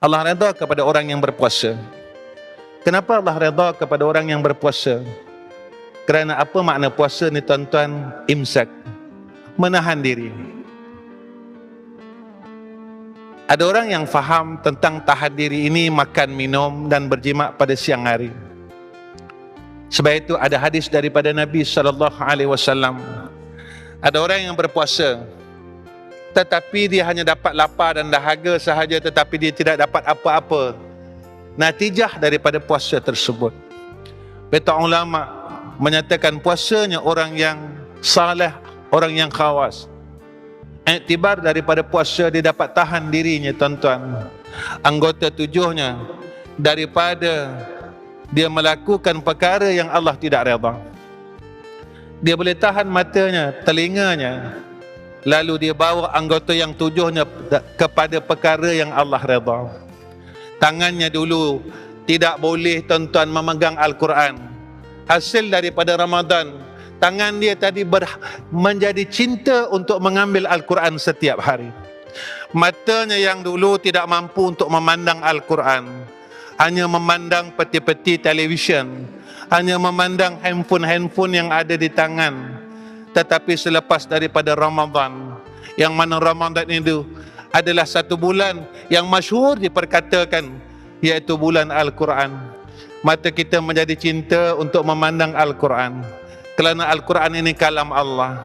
Allah redha kepada orang yang berpuasa. Kenapa Allah redha kepada orang yang berpuasa? Kerana apa makna puasa ni tuan-tuan? Imsak, menahan diri. Ada orang yang faham tentang tahan diri ini makan, minum dan berjimat pada siang hari. Sebab itu ada hadis daripada Nabi SAW. Ada orang yang berpuasa, tetapi dia hanya dapat lapar dan dahaga sahaja, tetapi dia tidak dapat apa-apa natijah daripada puasa tersebut. Beta ulama menyatakan puasanya orang yang saleh, orang yang khawas. Iktibar daripada puasa dia dapat tahan dirinya tuan-tuan, anggota tujuhnya, daripada dia melakukan perkara yang Allah tidak redha. Dia boleh tahan matanya, telinganya, lalu dia bawa anggota yang tujuhnya kepada perkara yang Allah redha. Tangannya dulu tidak boleh tuan-tuan memegang Al-Quran. Hasil daripada Ramadan, tangan dia tadi menjadi cinta untuk mengambil Al-Quran setiap hari. Matanya yang dulu tidak mampu untuk memandang Al-Quran, hanya memandang peti-peti televisyen, hanya memandang handphone yang ada di tangan. Tetapi selepas daripada Ramadan, yang mana Ramadan itu adalah satu bulan yang masyhur diperkatakan, iaitu bulan Al-Quran, mata kita menjadi cinta untuk memandang Al-Quran, kerana Al-Quran ini kalam Allah.